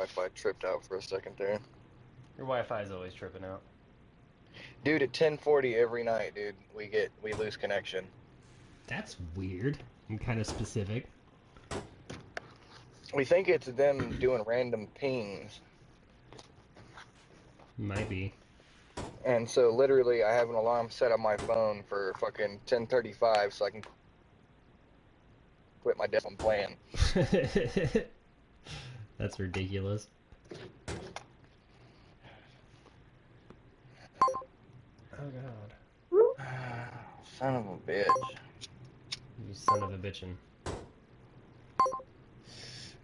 Wi-Fi tripped out for a second there. Your Wi-Fi is always tripping out. Dude, at 10:40 every night, dude, we lose connection. That's weird and kind of specific. We think it's them doing random pings. Might be. And so literally I have an alarm set on my phone for fucking 10:35 so I can quit my desk on playing. That's ridiculous. Oh god. Son of a bitch. You son of a bitchin'.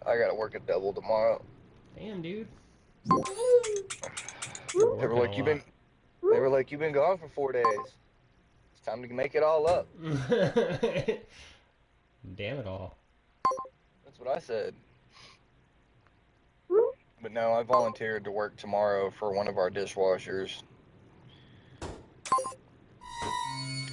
I gotta work a double tomorrow. Damn, dude. They were Working a like, lot. you've been gone for 4 days. It's time to make it all up. Damn it all. That's what I said. But no, I volunteered to work tomorrow for one of our dishwashers. He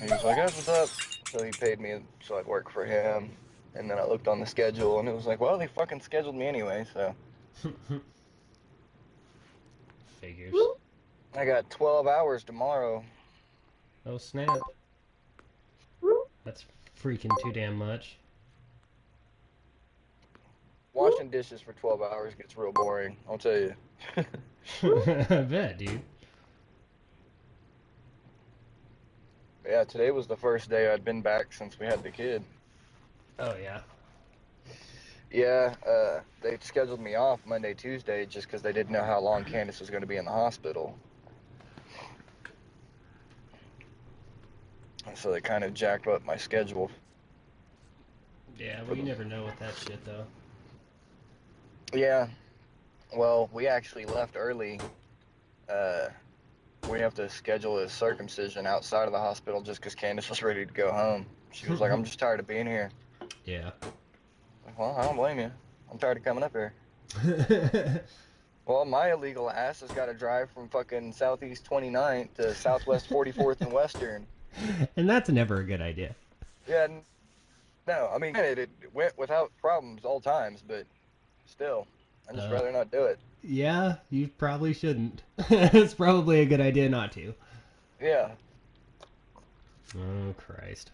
was like, that's what's up. So he paid me so I'd work for him. And then I looked on the schedule and it was like, well, they fucking scheduled me anyway, so. Figures. I got 12 hours tomorrow. Oh snap. That's freaking too damn much. Washing dishes for 12 hours gets real boring, I'll tell you. I bet, dude. Yeah, today was the first day I'd been back since we had the kid. Oh yeah. Yeah, they scheduled me off Monday, Tuesday just because they didn't know how long Candace was going to be in the hospital. So they kind of jacked up my schedule. Yeah, well you never know with that shit though. Yeah, well, we actually left early. Uh, we have to schedule a circumcision outside of the hospital just because Candace was ready to go home. She was like, I'm just tired of being here. Yeah. Well, I don't blame you. I'm tired of coming up here. Well, my illegal ass has got to drive from fucking Southeast 29th to Southwest 44th and Western. And that's never a good idea. Yeah, no, I mean, it went without problems all times, but still, I'd just Uh, rather not do it. yeah, you probably shouldn't. It's probably a good idea not to. Yeah, Oh, Christ.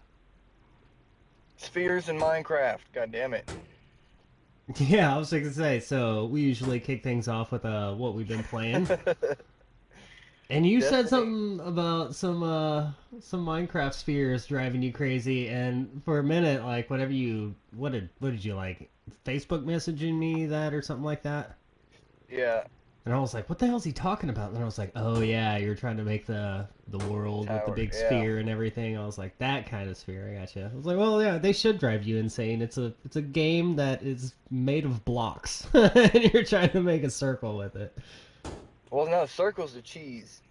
spheres in Minecraft, god damn it. Yeah, I was going to say, so we usually kick things off with what we've been playing. And you said Destiny. something about some Minecraft spheres driving you crazy, and for a minute, like whatever you what did you like Facebook messaging me that or something like that? Yeah, And I was like, what the hell is he talking about? And then I was like, oh yeah, you're trying to make the world with the tower, big yeah. sphere and everything. I was like, that kind of sphere. I gotcha. I was like, well, yeah, they should drive you insane. It's a game that is made of blocks, and you're trying to make a circle with it. Well, no, circles are cheese.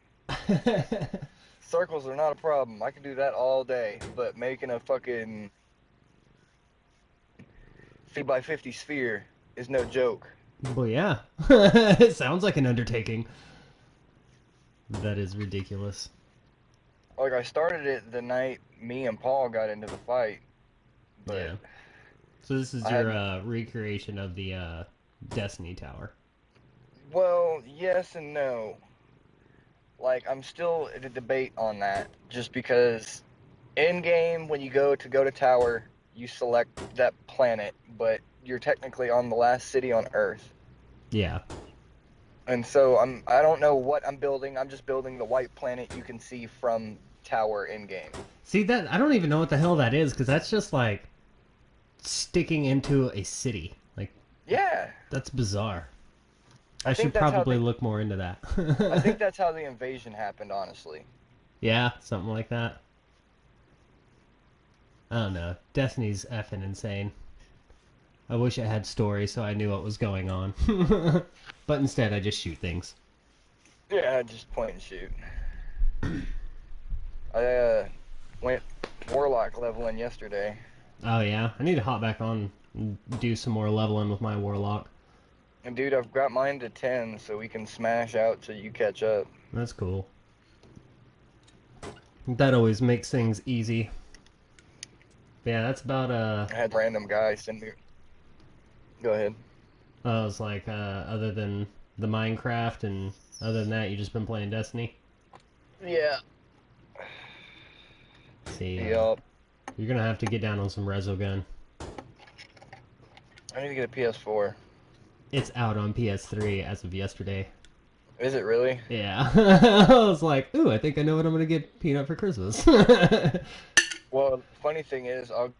Circles are not a problem. I can do that all day, but making a fucking 50 by 50 sphere is no joke. Well, yeah, it sounds like an undertaking. That is ridiculous. Like, I started it the night me and Paul got into the fight, but Yeah. So this is I your hadn't. recreation of the Destiny Tower. Well, yes and no. Like, I'm still at a debate on that, just because in game, when you go to tower, you select that planet, but you're technically on the last city on Earth. Yeah. And so I don't know what I'm building. I'm just building the white planet you can see from tower in game. See that? I don't even know what the hell that is because that's just like sticking into a city. Like Yeah, that's bizarre. I I should think that's how probably the look more into I think that. that's how the invasion happened, honestly. Yeah, something like that. I don't know. Destiny's effing insane. I wish I had story so I knew what was going on. But instead, I just shoot things. Yeah, just point and shoot. I went warlock leveling yesterday. Oh yeah, I need to hop back on and do some more leveling with my warlock. And dude, I've got mine to 10 so we can smash out till you catch up. That's cool. That always makes things easy. But yeah, that's about I had a random guy send me. Go ahead. I was like, other than the Minecraft and other than that, you just been playing Destiny? Yeah. See, Yup. you're gonna have to get down on some Resogun. I need to get a PS4. It's out on PS3 as of yesterday. Is it really? Yeah. I was like, ooh, I think I know what I'm gonna get Peanut for Christmas. Well, funny thing is, I'll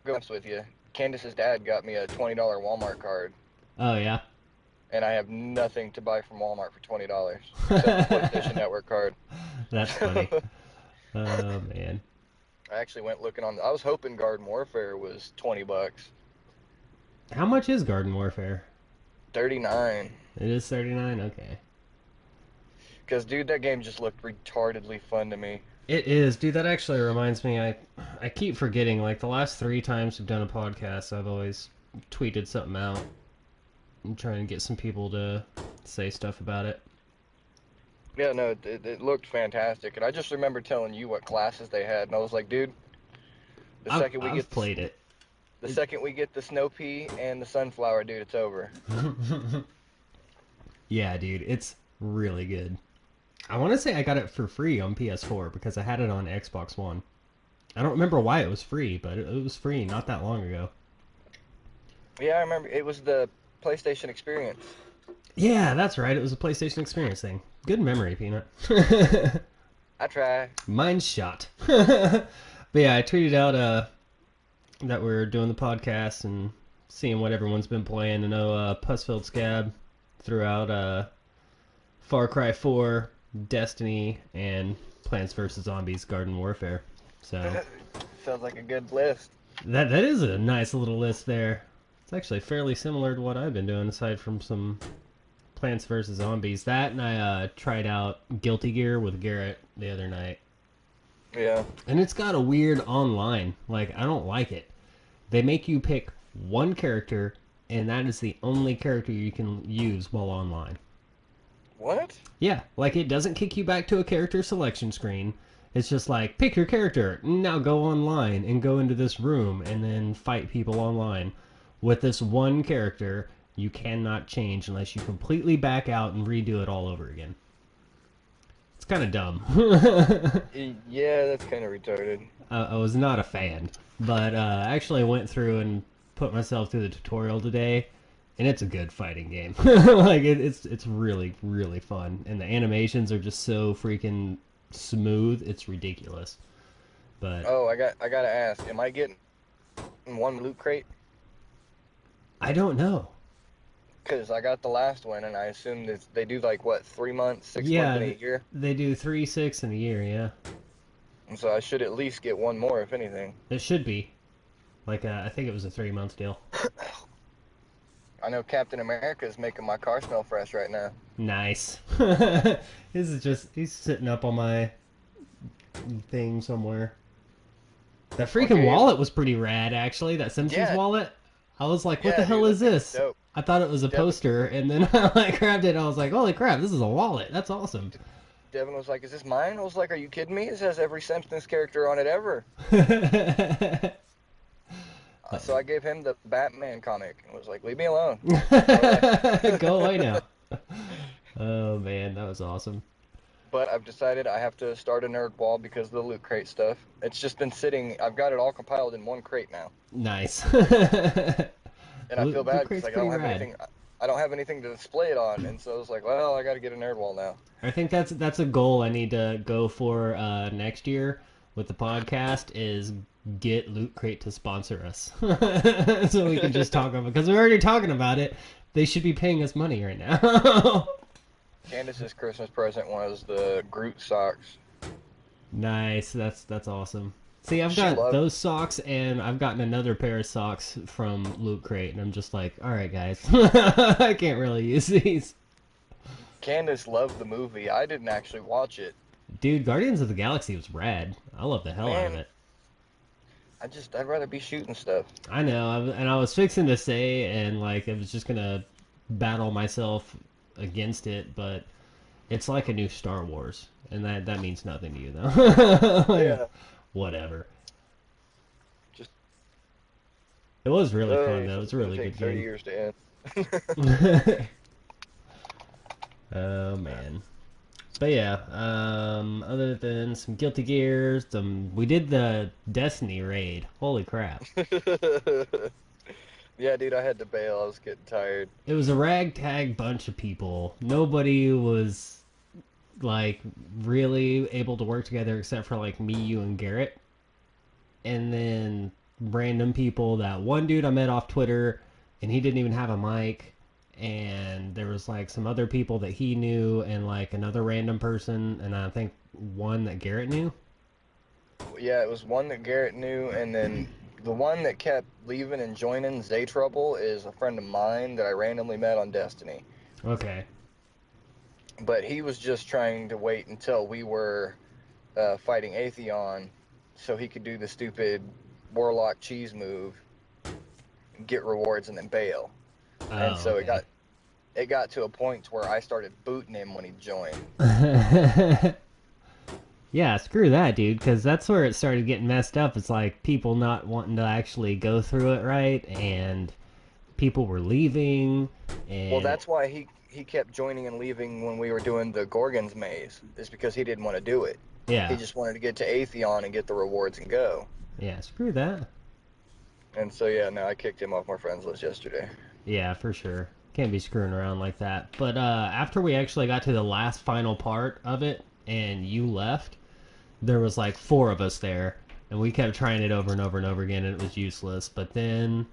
go honest with you. Candace's dad got me a $20 Walmart card, Oh yeah. and I have nothing to buy from Walmart for $20 except the PlayStation Network card. That's funny. Oh man. I actually went looking on. I was hoping Garden Warfare was $20. How much is Garden Warfare? 39. It is 39. Okay. Because dude, that game just looked retardedly fun to me. It is, dude. That actually reminds me. I keep forgetting. Like the last 3 times we've done a podcast, I've always tweeted something out. I'm trying to get some people to say stuff about it. Yeah, no, it looked fantastic, and I just remember telling you what classes they had, and I was like, dude, the second we I've get played it. the second we get the snow pea and the sunflower, dude, it's over. Yeah, dude, it's really good. I want to say I got it for free on PS4 because I had it on Xbox One. I don't remember why it was free, but it was free not that long ago. Yeah, I remember it was the PlayStation Experience. Yeah, that's right. It was a PlayStation Experience thing. Good memory, Peanut. I try. Mine's shot. But yeah, I tweeted out that we're doing the podcast and seeing what everyone's been playing. I know Pussfilled Scab threw out Far Cry 4, Destiny, and Plants vs. Zombies Garden Warfare. So Sounds like a good list. that is a nice little list there. It's actually fairly similar to what I've been doing, aside from some Plants vs. Zombies. That, and I tried out Guilty Gear with Garrett the other night. Yeah. And it's got a weird online. Like, I don't like it. They make you pick one character, and that is the only character you can use while online. What? Yeah, like it doesn't kick you back to a character selection screen. It's just like, pick your character, now go online and go into this room and then fight people online. With this one character, you cannot change unless you completely back out and redo it all over again. It's kind of dumb. Yeah, that's kind of retarded. I was not a fan, but I actually went through and put myself through the tutorial today, and it's a good fighting game. Like it's really really fun, and the animations are just so freaking smooth. It's ridiculous. But Oh, I gotta ask, am I getting one loot crate? I don't know. Because I got the last one, and I assume that they do like what, 3 months, 6 Yeah, months in a year, they do 3, 6 in a year. Yeah, and so I should at least get one more, if anything. it should be. Like I think it was a 3-month deal. I know Captain America is making my car smell fresh right now. Nice. This is just he's sitting up on my thing somewhere. That freaking Okay. wallet was pretty rad, actually. That Simpsons Yeah. wallet. I was like, "What Yeah, the hell dude, is that this?" thing's dope. I thought it was a Devin- poster, and then I like grabbed it. And I was like, "Holy crap! This is a wallet. That's awesome." Devin was like, "Is this mine?" I was like, "Are you kidding me? This has every Simpsons character on it ever." So I gave him the Batman comic and was like, "Leave me alone." Go away now. Oh man, that was awesome. But I've decided I have to start a nerd wall because of the loot crate stuff. It's just been sitting. I've got it all compiled in one crate now, Nice. and I Loot feel bad crate's because like, I don't pretty have rad. anything. I don't have anything to display it on, and so I was like, "Well, I got to get a nerd wall now." I think that's a goal I need to go for next year with the podcast is get Loot Crate to sponsor us, so we can just talk about it because we're already talking about it. They should be paying us money right now. Candace's Christmas present was the Groot socks. Nice, that's awesome. See, I've She got loved- those socks, and I've gotten another pair of socks from Loot Crate, and I'm just like, all right, guys, I can't really use these. Candace loved the movie. I didn't actually watch it. Dude, Guardians of the Galaxy was rad. I love the hell out of Man. it. I'd rather be shooting stuff. I know, and I was fixing to say, and like I was just gonna battle myself against it, but it's like a new Star Wars, and that means nothing to you though. Like, Yeah. whatever. Just It was really Oh, fun though. it's It's a gonna really take good 30 game. years to end. Oh man. But yeah, other than some Guilty Gears, we did the Destiny raid. Holy crap. Yeah, dude, I had to bail. I was getting tired. It was a ragtag bunch of people. Nobody was like really able to work together except for like me, you, and Garrett. And then random people. That one dude I met off Twitter, and he didn't even have a mic. And there was like some other people that he knew, and like another random person, and I think one that Garrett knew. Yeah, it was one that Garrett knew, and then the one that kept leaving and joining, Zay Trouble, is a friend of mine that I randomly met on Destiny. Okay. But he was just trying to wait until we were fighting Atheon so he could do the stupid Warlock cheese move, get rewards, and then bail. And Oh, so okay. it got to a point where I started booting him when he joined. Yeah, screw that, dude, because that's where it started getting messed up. It's like people not wanting to actually go through it right, and people were leaving, Well, and that's why he kept joining and leaving when we were doing the Gorgon's maze. Is because he didn't want to do it. He yeah, just wanted to get to Atheon and get the rewards and go. yeah, screw that. And so yeah, no, I kicked him off my friends list yesterday. Yeah, for sure. Can't be screwing around like that. But after we actually got to the last final part of it, and you left, there was like four of us there, and we kept trying it over and over and over again, and it was useless. But then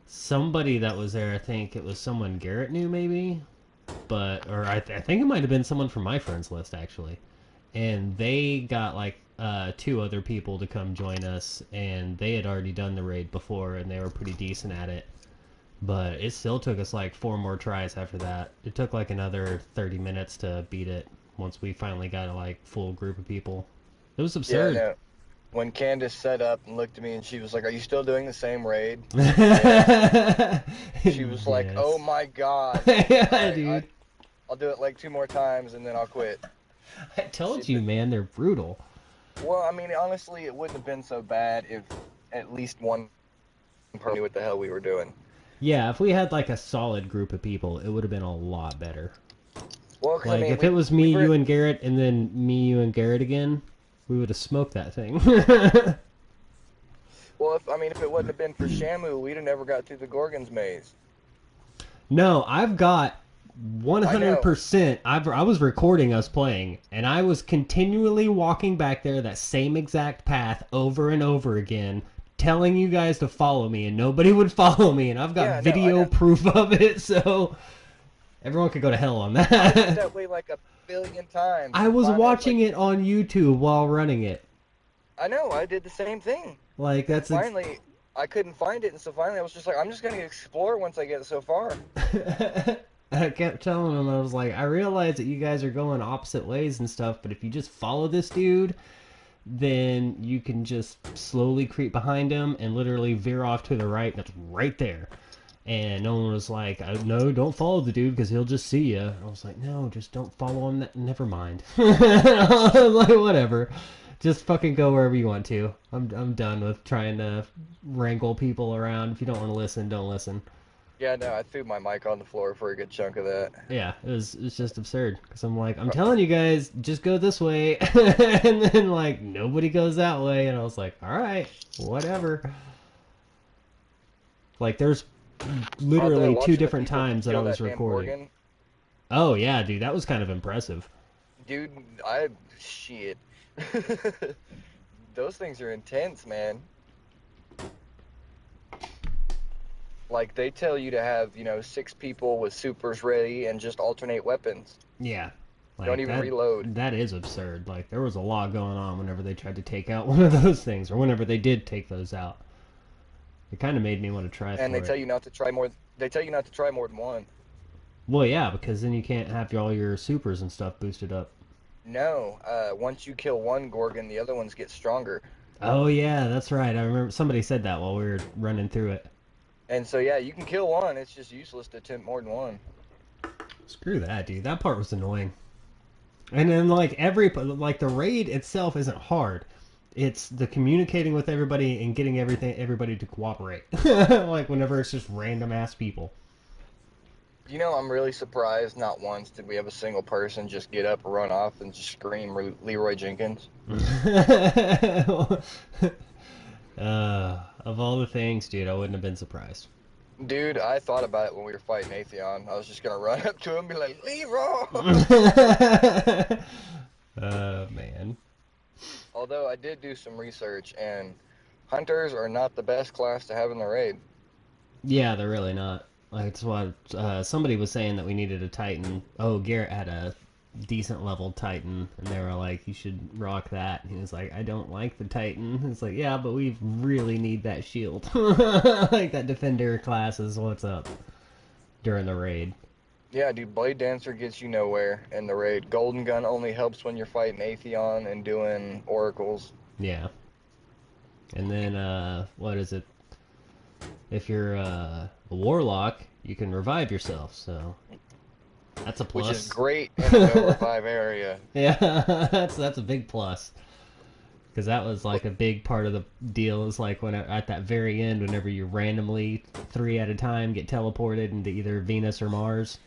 somebody that was there, I think it was someone Garrett knew maybe, but or I think it might have been someone from my friends list actually, and they got like two other people to come join us, and they had already done the raid before, and they were pretty decent at it. But it still took us like four more tries after that. It took like another 30 minutes to beat it once we finally got a like full group of people. It was Yeah, absurd. no. When Candace set up and looked at me and she was like, "Are you still doing the same raid?" I was like, "Yes." She was like, "Oh Yes. my God. All Yeah, right, dude. I'll do it like two more times and then I'll quit." I She, told you, man, they're brutal. well, I mean, honestly, it wouldn't have been so bad if at least one person knew what the hell we were doing. Yeah, if we had like a solid group of people, it would have been a lot better. Well, because I Like mean, if it was me, we were you, and Garrett, and then me, you, and Garrett again, we would have smoked that thing. well, if it wouldn't have been for Shamu, we'd have never got through the Gorgon's maze. No, I've got I know. 100%. I was recording us playing, and I was continually walking back there that same exact path over and over again, telling you guys to follow me, and nobody would follow me, and I've got Yeah, no, I video know. proof of it, so everyone could go to hell on I went that. that way like a billion times, I and was finally I was watching like, it on YouTube while running it. I know, I did the same thing. Like, And that's finally, I couldn't find it, and so finally I was just like, I'm just gonna explore once I get so far. I kept telling him, I was like, I realize that you guys are going opposite ways and stuff, but if you just follow this dude, then you can just slowly creep behind him and literally veer off to the right, and it's right there. And no one was like, no, don't follow the dude because he'll just see you. I was like, no, just don't follow him. Never mind. I was like, whatever. Just fucking go wherever you want to. I'm done with trying to wrangle people around. If you don't want to listen, don't listen. Yeah, no, I threw my mic on the floor for a good chunk of that. Yeah, it's just absurd because I'm like, I'm telling you guys, just go this way, and then like nobody goes that way, and I was like, all right, whatever. Like there's Out there literally two watching the different people times that I kill was that damn recording. Gorgon, Oh yeah, dude, that was kind of impressive. dude, shit. Those things are intense, man. Like they tell you to have, six people with supers ready and just alternate weapons. Yeah, Don't like even reload. that is absurd. Like there was a lot going on whenever they tried to take out one of those things, or whenever they did take those out. It kind of made me want to try And they for tell it. you not to try more. They tell you not to try more than one. Well, yeah, because then you can't have all your supers and stuff boosted up. No, once you kill one Gorgon, the other ones get stronger. Oh yeah, that's right. I remember somebody said that while we were running through it. And so yeah, you can kill one. It's just useless to attempt more than one. Screw that, dude. That part was annoying. And then like the raid itself isn't hard. It's the communicating with everybody and getting everybody to cooperate. Like whenever it's just random ass people. You know, I'm really surprised not once did we have a single person just get up, run off, and just scream Leroy Jenkins. Of all the things, dude, I wouldn't have been surprised. Dude, I thought about it when we were fighting Atheon. I was just gonna run up to him and be like, Leroy! Man. Although I did do some research, and hunters are not the best class to have in the raid. Yeah, they're really not. Like, it's what somebody was saying that we needed a Titan. Oh, Garrett had a decent level Titan, and they were like, "You should rock that." And he was like, "I don't like the Titan." It's like, yeah, but we really need that shield. Like that defender class is what's up during the raid. Yeah, dude, Blade Dancer gets you nowhere in the raid. Golden Gun only helps when you're fighting Atheon and doing oracles. Yeah, and then what is it? If you're a warlock, you can revive yourself. So that's a plus. Which is great in a no revive area. Yeah, that's a big plus. Because that was like a big part of the deal. Is like when at that very end, whenever you randomly 3 at a time get teleported into either Venus or Mars.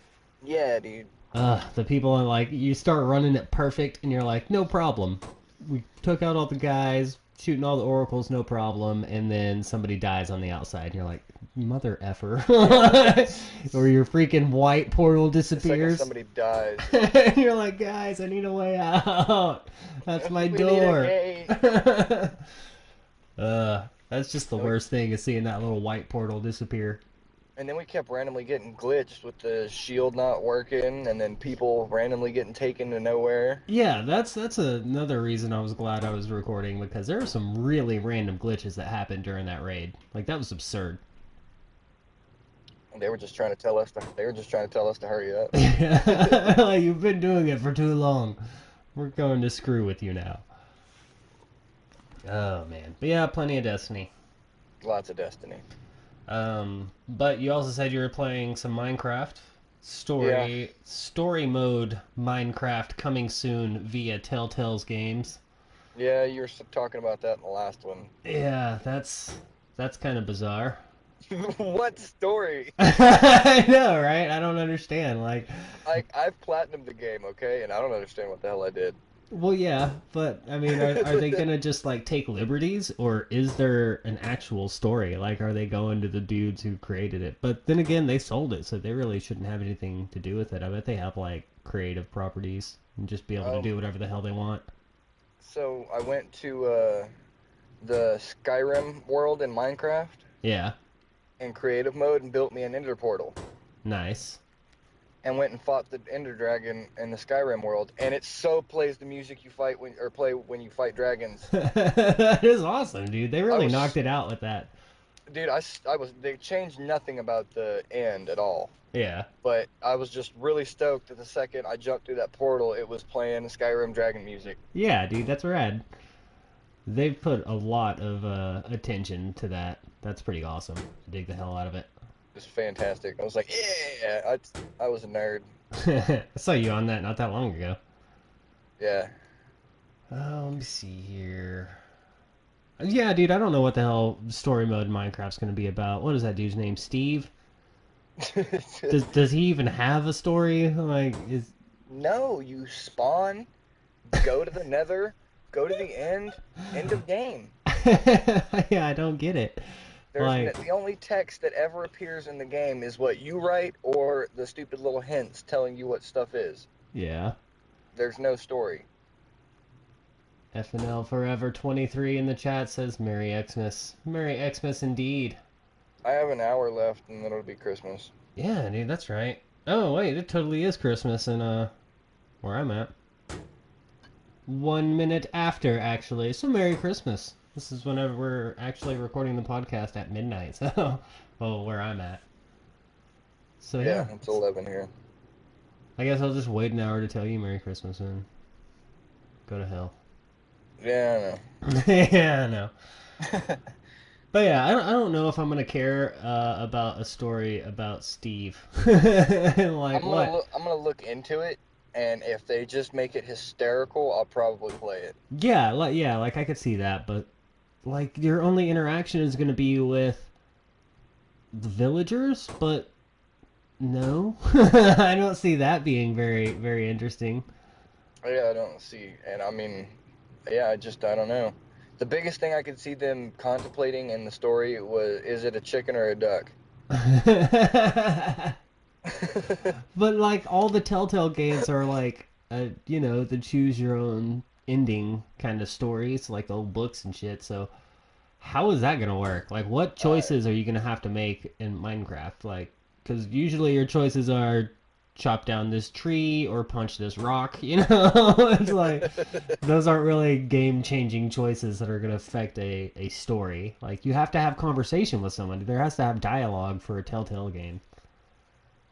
Yeah, dude. The people are like, you start running it perfect, and you're like, no problem. We took out all the guys, shooting all the oracles, no problem. And then somebody dies on the outside, and you're like, mother effer. Or your freaking white portal The second disappears. somebody dies. And you're like, guys, I need a way out. That's my We door. need a gate. That's just the worst thing is seeing that little white portal disappear. And then we kept randomly getting glitched with the shield not working, and then people randomly getting taken to nowhere. Yeah, that's another reason I was glad I was recording, because there were some really random glitches that happened during that raid. Like that was absurd. And they were just trying to tell us to hurry up. Like, you've been doing it for too long. We're going to screw with you now. Oh man. But yeah, plenty of Destiny. Lots of Destiny. But you also said you were playing some Minecraft story mode Minecraft coming soon via Telltale's Games. Yeah, you were talking about that in the last one. Yeah, that's kind of bizarre. What story? I know, right? I don't understand. Like, I've platinumed the game, okay, and I don't understand what the hell I did. well, yeah, but I mean, are they gonna just like take liberties, or is there an actual story? Like, are they going to the dudes who created it? But then again, they sold it, so they really shouldn't have anything to do with it. I bet they have like creative properties and just be able to do whatever the hell they want. So I went to the Skyrim world in Minecraft Yeah, in creative mode and built me an Ender portal. nice. And went and fought the Ender Dragon in the Skyrim world, and it so plays the music you fight play when you fight dragons. That is awesome, dude. They really was- knocked it out with that. Dude, they changed nothing about the end at all, Yeah. but I was just really stoked that the second I jumped through that portal, it was playing Skyrim dragon music. Yeah, dude, that's rad. They've put a lot of attention to that. That's pretty awesome. I dig the hell out of it. It was fantastic. I was like, yeah, I was a nerd. I saw you on that not that long ago. Yeah. Let me see here. Yeah, dude, I don't know what the hell story mode in Minecraft's going to be about. What is that dude's name? Steve? Does he even have a story? Like, is No, you spawn, go to the nether, go to the end of game. yeah, I don't get it. The only text that ever appears in the game is what you write or the stupid little hints telling you what stuff is. Yeah. There's no story. FNL Forever 23 in the chat says Merry Xmas. Merry Xmas indeed. I have an hour left and then it'll be Christmas. Yeah, dude, that's right. Oh, wait, it totally is Christmas in where I'm at. 1 minute after, actually. So Merry Christmas. This is whenever we're actually recording the podcast at midnight, so, well, where I'm at. So, yeah. It's 11 here. I guess I'll just wait an hour to tell you Merry Christmas and go to hell. Yeah, Yeah, I know. I know. But yeah, I don't know if I'm gonna care about a story about Steve. Like, I'm what? gonna look into it And if they just make it hysterical, I'll probably play it. Yeah, like I could see that, but like your only interaction is going to be with the villagers, but no, I don't see that being very interesting. Yeah, I don't see. And I mean, yeah, I don't know. The biggest thing I could see them contemplating in the story was, is it a chicken or a duck? But like all the Telltale games are like, the choose your own ending kind of stories, like old books and shit. So how is that gonna work? Like, what Uh, choices are you gonna have to make in Minecraft? Like, because usually your choices are chop down this tree or punch this rock. It's like those aren't really game-changing choices that are gonna affect a story. Like, you have to have conversation with someone. There has to have dialogue for a Telltale game,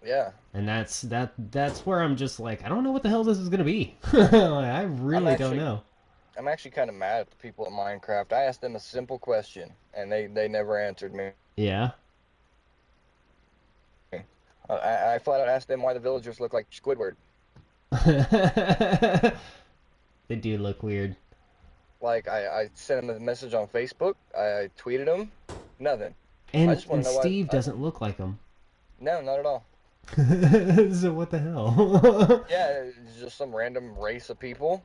yeah, and that's where I'm just like, I don't know what the hell this is gonna be. Like, I I'm really don't actually know. I'm actually kind of mad at the people at Minecraft. I asked them a simple question and they never answered me. Yeah. I flat out asked them why the villagers look like Squidward. They do look weird. Like I sent them a message on Facebook. I tweeted them. Nothing. I And just want and to know why. Steve doesn't look like him. No, not at all. So what the hell? Yeah, it's just some random race of people.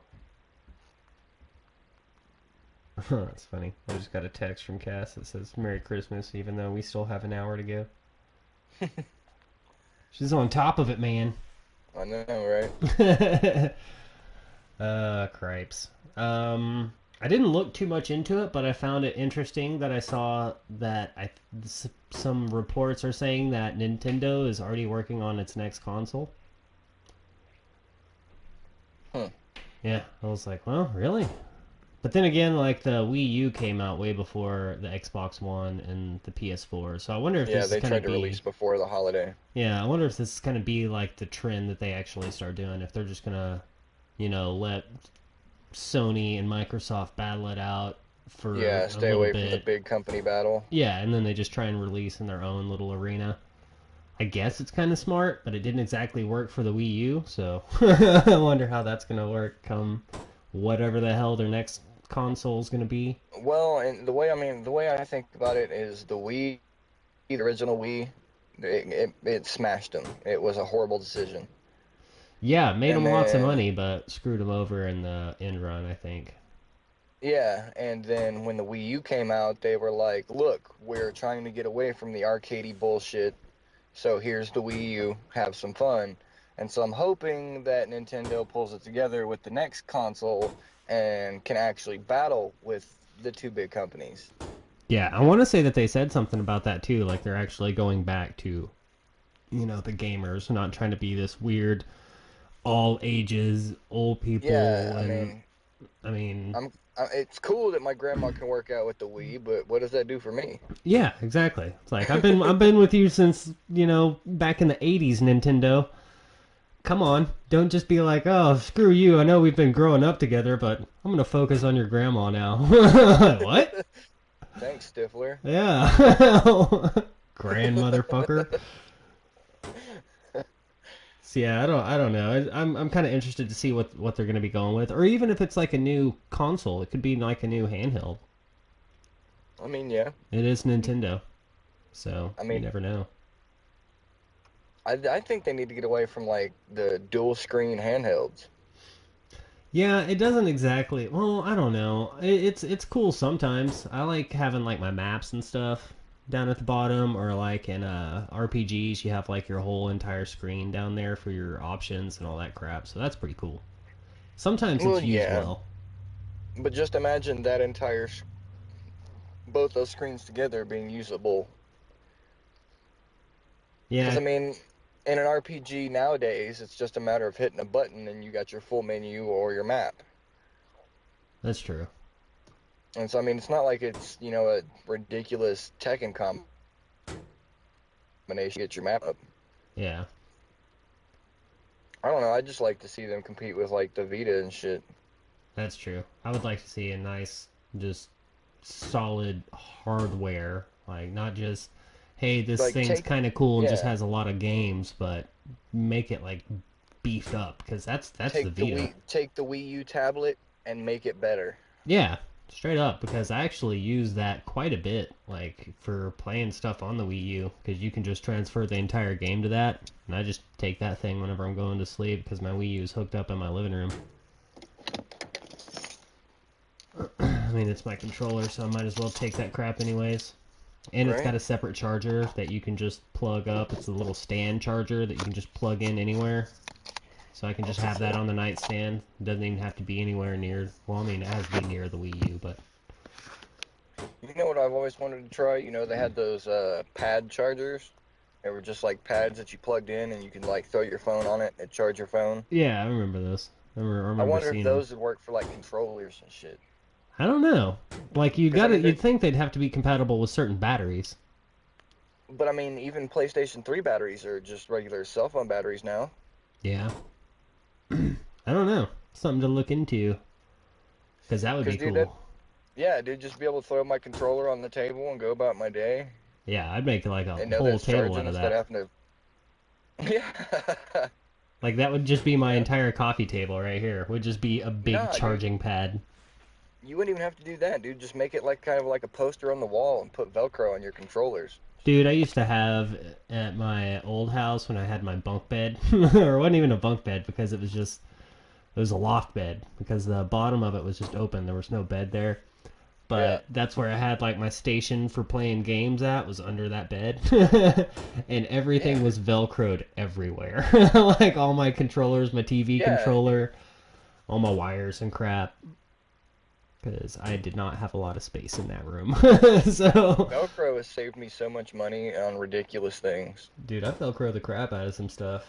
That's funny. I just got a text from Cass that says Merry Christmas, even though we still have an hour to go. She's on top of it, man. I know, right? Cripes. I didn't look too much into it, but I found it interesting that I saw that some reports are saying that Nintendo is already working on its next console. Hmm. Yeah, I was like, well, really? But then again, like the Wii U came out way before the Xbox One and the PS4, so I wonder if Yeah, this is they gonna tried to be, release before the holiday. yeah, I wonder if this is gonna be like the trend that they actually start doing. If they're just gonna, let Sony and Microsoft battle it out for Yeah, a stay little away from the bit. big company battle. Yeah, and then they just try and release in their own little arena. I guess it's kind of smart, but it didn't exactly work for the Wii U, so I wonder how that's gonna work come whatever the hell their next console is gonna be. Well, and the way I think about it is the Wii, the original Wii, it smashed them. It was a horrible decision. Yeah, made And them lots of then, money, but screwed them over in the end run, I think. yeah, and then when the Wii U came out, they were like, look, we're trying to get away from the arcadey bullshit, so here's the Wii U, have some fun. And so I'm hoping that Nintendo pulls it together with the next console and can actually battle with the two big companies. Yeah, I want to say that they said something about that too, like they're actually going back to, the gamers, not trying to be this weird all ages, old Yeah, people, I and mean, I mean, it's cool that my grandma can work out with the Wii, but what does that do for me? yeah, exactly. It's like I've been with you since, back in the 80s, Nintendo. Come on, don't just be like, "Oh, screw you. I know we've been growing up together, but I'm going to focus on your grandma now." What? Thanks, Stifler. Yeah. Grandmother fucker. So yeah, I don't know. I'm kind of interested to see what they're going to be going with, or even if it's like a new console, it could be like a new handheld. I mean, yeah. It is Nintendo, so I you mean, never know. I think they need to get away from like the dual screen handhelds. Yeah, it doesn't exactly. Well, I don't know. It's cool sometimes. I like having like my maps and stuff down at the bottom, or like in RPGs, you have like your whole entire screen down there for your options and all that crap. So that's pretty cool. Sometimes Well, it's used yeah, well. but just imagine that both those screens together being usable. Because Yeah, I mean, in an RPG nowadays, it's just a matter of hitting a button and you got your full menu or your map. that's true. And so I mean, it's not like it's a ridiculous Tekken combination to get your map up. Yeah, I don't know. I just like to see them compete with like the Vita and shit. that's true. I would like to see a nice, just solid hardware, like not just, hey, this Like thing's take kind of cool and just yeah, has a lot of games, but make it like beefed up, because that's the Take the Vita. Wii U tablet and make it better. Yeah, straight up, because I actually use that quite a bit, like for playing stuff on the Wii U, because you can just transfer the entire game to that, and I just take that thing whenever I'm going to sleep, because my Wii U is hooked up in my living room. I mean, it's my controller, so I might as well take that crap anyways. And it's got Right? a separate charger that you can just plug up. It's a little stand charger that you can just plug in anywhere. So I can just That's have what's that up. on the nightstand. It doesn't even have to be anywhere near. Well, I mean, it has to be near the Wii U, but You know what I've always wanted to try? You know, they had those pad chargers. They were just like pads that you plugged in and you could like throw your phone on it and charge your phone. yeah, I remember this. I I remember wonder if seeing them. those would work for like controllers and shit. I don't know. Like Because I mean, you'd think they'd have to be compatible with certain batteries. but I mean, even PlayStation 3 batteries are just regular cell phone batteries now. Yeah, I don't know. Something to look into, because that would Because be dude, that cool. yeah, dude, just be able to throw my controller on the table and go about my day Yeah, I'd make like a and know that whole it's table charging out of instead of that. having to. Yeah. Like that would just be my Yeah. entire coffee table right here. Would just be a big Nah, dude, charging pad. you wouldn't even have to do that, dude. Just make it like kind of like a poster on the wall and put Velcro on your controllers. Dude, I used to have at my old house when I had my bunk bed, or it wasn't even a bunk bed because it was a loft bed because the bottom of it was just open. There was no bed there. Yeah. But that's where I had like my station for playing games at was under that bed. And Yeah. everything was velcroed everywhere. Like all my controllers, my TV Yeah, dude. controller, all my wires and crap. Because I did not have a lot of space in that room. So, Velcro has saved me so much money on ridiculous things. dude, I velcro the crap out of some stuff.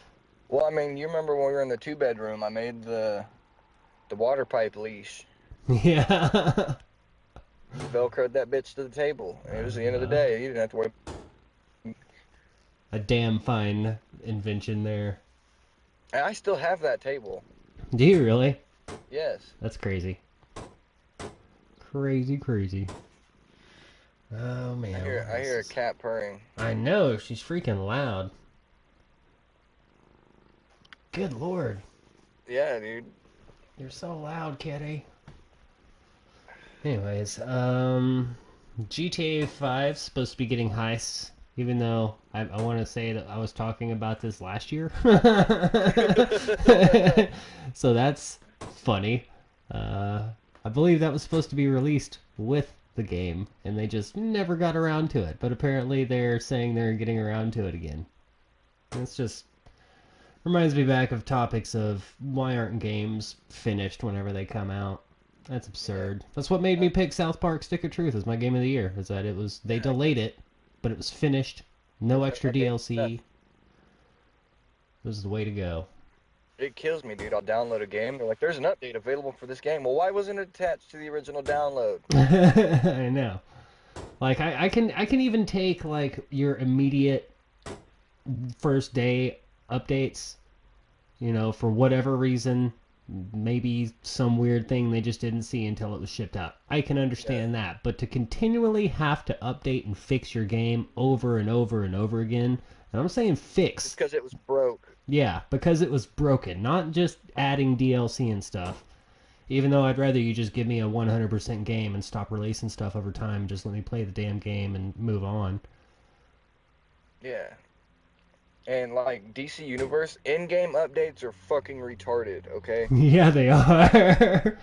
Well, I mean, you remember when we were in the two bedroom, I made the water pipe leash, Yeah. Velcroed that bitch to the table, and it was the end of the Uh, day. You didn't have to worry. a damn fine invention there. And I still have that table. Do you really? Yes. That's crazy. Crazy, crazy. Oh man, what I else hear a is? cat purring. I know she's freaking loud. Good lord, Yeah, dude. you're so loud, kitty. Anyways, GTA 5 supposed to be getting heists, even though I want to say that I was talking about this last year. So that's funny. I believe that was supposed to be released with the game, and they just never got around to it. But apparently they're saying they're getting around to it again. It's just reminds me back of topics of why aren't games finished whenever they come out. That's Yeah. absurd. That's what made me pick South Park Stick of Truth as my game of the year. Is that it was they delayed it, but it was finished, no extra DLC. It was the way to go. It kills me, dude. I'll download a game. They're like, "There's an update available for this game." Well, why wasn't it attached to the original download? I know. Like I can even take like your immediate first day updates, you know, for whatever reason, maybe some weird thing they just didn't see until it was shipped out. I can Yeah. understand that, but to continually have to update and fix your game over and over and over again, and I'm saying Just fix, because it was broke. yeah, because it was broken, not just adding DLC and stuff. Even though I'd rather you just give me a 100% game and stop releasing stuff over time, just let me play the damn game and move on. Yeah. And like DC Universe in-game updates are fucking retarded, okay? Yeah, they are.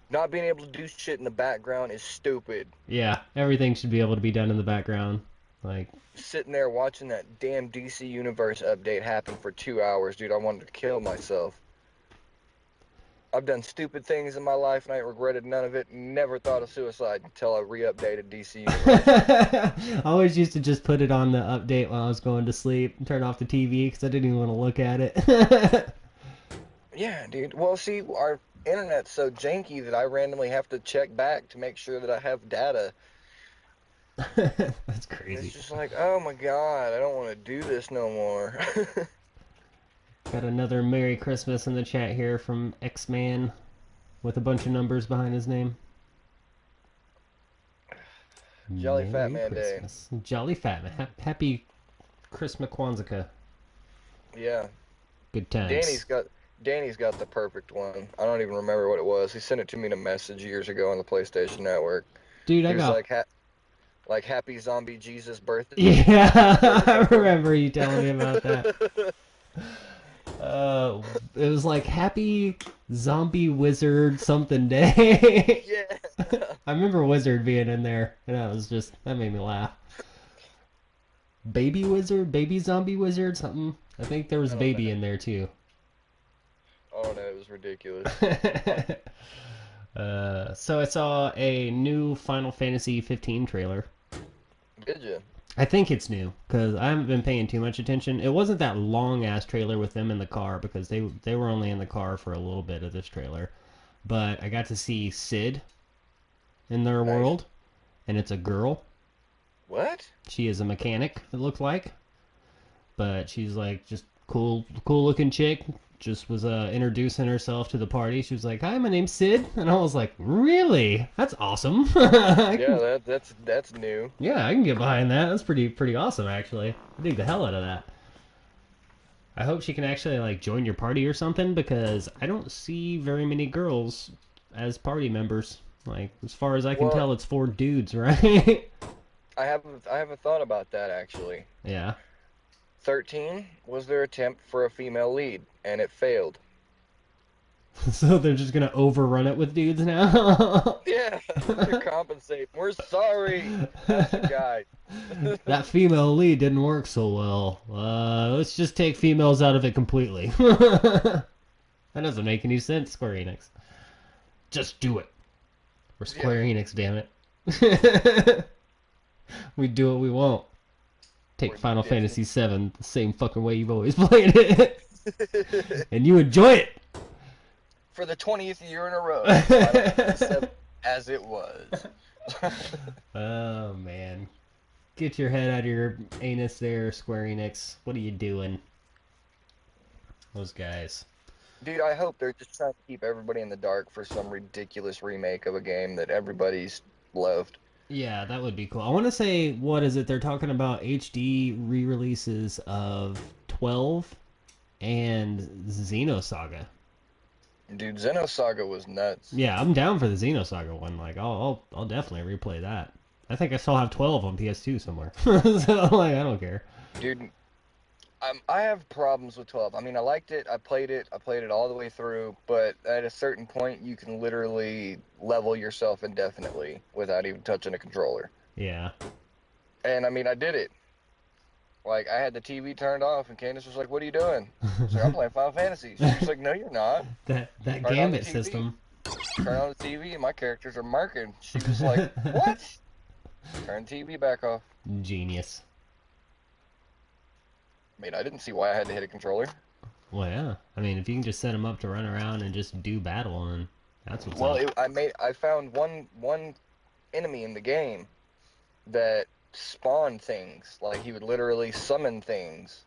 Not being able to do shit in the background is stupid. Yeah, everything should be able to be done in the background. Like, Sitting there watching that damn DC Universe update happen for 2 hours, dude, I wanted to kill myself. I've done stupid things in my life and I regretted none of it. Never thought of suicide until I re-updated DC Universe. I always used to just put it on the update while I was going to sleep and turn off the TV because I didn't even want to look at it. Yeah, dude. Well, see, our internet's so janky that I randomly have to check back to make sure that I have data. That's And it's crazy. just like, oh my god, I don't want to do this no more. Got another Merry Christmas in the chat here from X-Man with a bunch of numbers behind his name. Jolly Fat Merry Man Day. Christmas. Jolly Fat Man. Happy Christmas Kwanzaa. Yeah. Good times. Danny's got the perfect one. I don't even remember what it was. He sent it to me in a message years ago on the PlayStation Network. Dude, I He was got. like Happy Zombie Jesus birthday Yeah, or I something. remember you telling me about that. It was like Happy Zombie Wizard something day. Yeah. I remember Wizard being in there, and that made me laugh. Baby Wizard, Baby Zombie Wizard, something. I think there was I don't know. Baby in there too. Oh no, it was ridiculous. So I saw a new Final Fantasy 15 trailer. Did you? I think it's new because I haven't been paying too much attention. It wasn't that long ass trailer with them in the car because they were only in the car for a little bit of this trailer. But I got to see Sid in their Nice. world, and it's a girl. What? She is a mechanic. It looked like, but she's like just cool looking chick. Just was introducing herself to the party. She was like, "Hi, my name's Sid," and I was like, "Really? That's awesome." Yeah, that's new. Yeah, I can get behind that. That's pretty awesome, actually. I dig the hell out of that. I hope she can actually like join your party or something because I don't see very many girls as party members. Like as far as I can Well, tell, it's four dudes, right? I have a thought about that actually. Yeah. 13 was their attempt for a female lead, and it failed. So they're just gonna overrun it with dudes now. Yeah, to compensate. We're sorry. Ask the guy. That female lead didn't work so well. Let's just take females out of it completely. That doesn't make any sense, Square Enix. Just do it. We're Yeah. Square Enix, damn it. We do what we want. Take We're Final Disney. Fantasy VII the same fucking way you've always played it. And you enjoy it. For the 20th year in a row, Final Fantasy VII as it was. Oh, man. Get your head out of your anus there, Square Enix. What are you doing? Those guys. Dude, I hope they're just trying to keep everybody in the dark for some ridiculous remake of a game that everybody's loved. Yeah, that would be cool. I want to say, what is it? They're talking about HD re-releases of 12 and Xenosaga. Dude, Xenosaga was nuts. Yeah, I'm down for the Xenosaga one. Like, I'll definitely replay that. I think I still have 12 on PS2 somewhere. So, like, I don't care. Dude, I have problems with 12. I mean, I liked it, I played it all the way through, but at a certain point, you can literally level yourself indefinitely without even touching a controller. Yeah. And I mean, I did it. Like, I had the TV turned off, and Candace was like, "What are you doing?" I was like, "I'm playing Final Fantasy." She was like, "No, you're not. that Turn on the Gambit TV. system. Turn on the TV, and my characters are marking." She was like, "What?" Turn the TV back off. Genius. I mean, I didn't see why I had to hit a controller. Well, yeah. I mean, if you can just set them up to run around and just do battle, then that's what's Well, up. I found one enemy in the game that spawned things. Like he would literally summon things.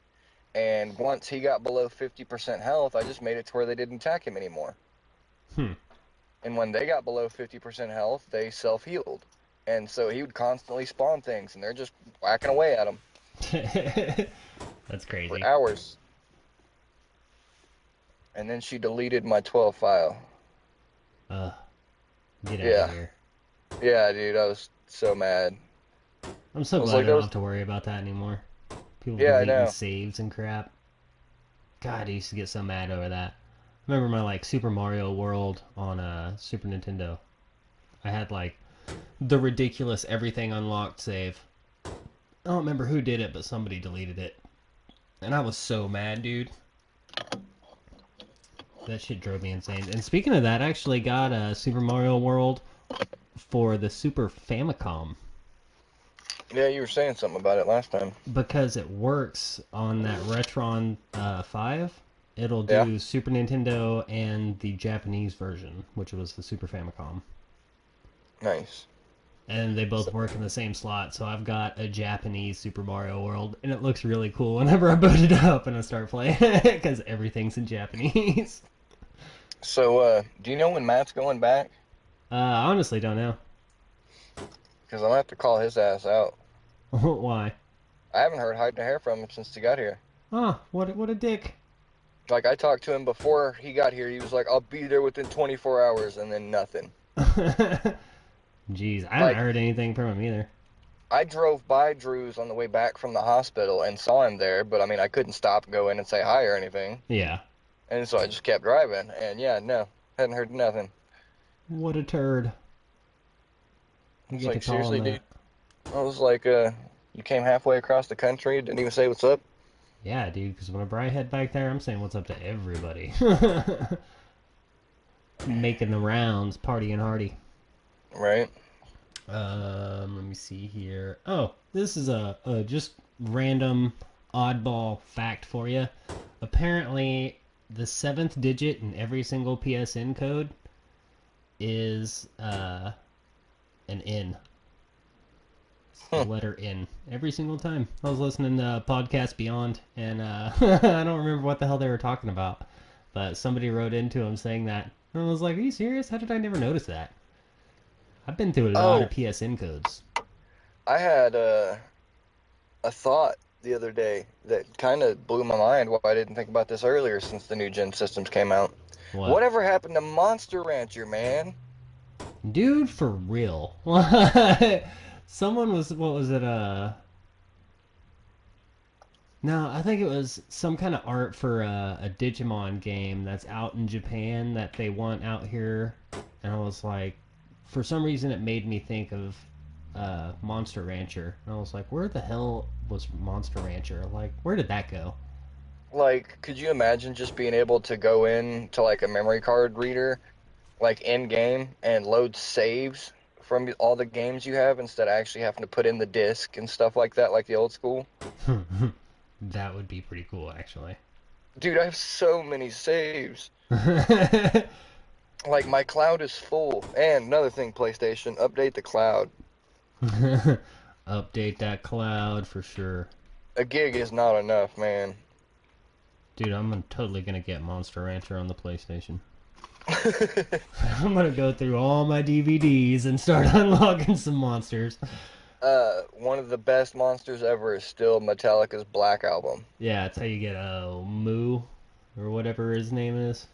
And once he got below 50% health, I just made it to where they didn't attack him anymore. Hmm. And when they got below 50% health, they self-healed. And so he would constantly spawn things, and they're just whacking away at him That's for crazy. hours. And then she deleted my 12 file. Get out Yeah. of here. Yeah, dude, I was so mad. I'm so I was glad like, I that don't was... have to worry about that anymore. People Yeah, I deleting know. saves and crap. God, I used to get so mad over that. I remember my like Super Mario World on Super Nintendo. I had like the ridiculous everything unlocked save. I don't remember who did it, but somebody deleted it. And I was so mad, dude. That shit drove me insane. And speaking of that, I actually got a Super Mario World for the Super Famicom Yeah, you were saying something about it last time. because it works on that Retron 5. It'll Yeah. do Super Nintendo and the Japanese version, which was the Super Famicom. Nice. And they both work in the same slot, so I've got a Japanese Super Mario World, and it looks really cool whenever I boot it up and I start playing it, because everything's in Japanese. So, do you know when Matt's going back? I honestly don't know. Because I'm gonna have to call his ass out. Why? I haven't heard hide nor hair from him since he got here. Oh, what a dick. Like, I talked to him before he got here. He was like, I'll be there within 24 hours, and then nothing. Jeez, I haven't Like, heard anything from him either. I drove by Drew's on the way back from the hospital and saw him there, but I mean, I couldn't stop and go in and say hi or anything. Yeah. And so I just kept driving, and yeah, no, hadn't heard nothing. What a turd. You It's get to like, call him seriously, that. dude. I was like, you came halfway across the country, didn't even say what's up, Yeah, dude, because whenever I head back there, I'm saying what's up to everybody. Making the rounds, partying hardy. right? Let me see here. Oh, this is a just random oddball fact for you. Apparently, the seventh digit in every single PSN code is an N. It's the letter N every single time. I was listening to Podcast Beyond, and I don't remember what the hell they were talking about, but somebody wrote into him saying that, and I was like, "Are you serious? How did I never notice that?" I've been through a lot of Oh, PSN codes. I had a thought the other day that kind of blew my mind. Why I didn't think about this earlier since the new gen systems came out. What? Whatever happened to Monster Rancher, man? Dude, for real. Someone was, what was it, no, I think it was some kind of art for a Digimon game that's out in Japan that they want out here. And I was like, for some reason it made me think of Monster Rancher. And I was like, where the hell was Monster Rancher? Like, where did that go? Like, could you imagine just being able to go in to like a memory card reader, like in game, and load saves from all the games you have instead of actually having to put in the disc and stuff like that, like the old school? That would be pretty cool, actually. Dude, I have so many saves. Like, my cloud is full. And another thing, PlayStation, update the cloud. Update that cloud for sure. A gig is not enough, man. Dude, totally gonna get Monster Rancher on the PlayStation. I'm gonna go through all my DVDs and start unlocking some monsters. One of the best monsters ever is still Metallica's Black Album. Yeah, that's how you get Moo or whatever his name is.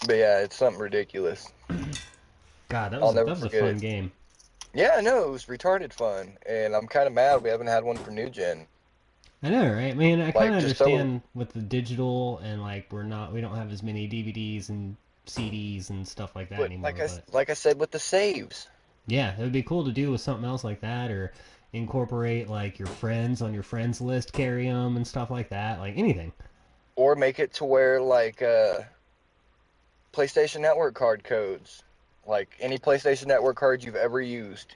But yeah, it's something ridiculous. God, I'll that never was a forget fun it. game. Yeah, no, it was retarded fun, and I'm kind of mad we haven't had one for new gen. I know, right? Man, I kind Like, of just so, understand with the digital and like we don't have as many DVDs and CDs and stuff like that but like anymore. I But like I said with the saves. yeah, it would be cool to do with something else like that, or incorporate like your friends on your friends list, carry them and stuff like that. Like anything. Or make it to where like PlayStation Network card codes, like any PlayStation Network card you've ever used.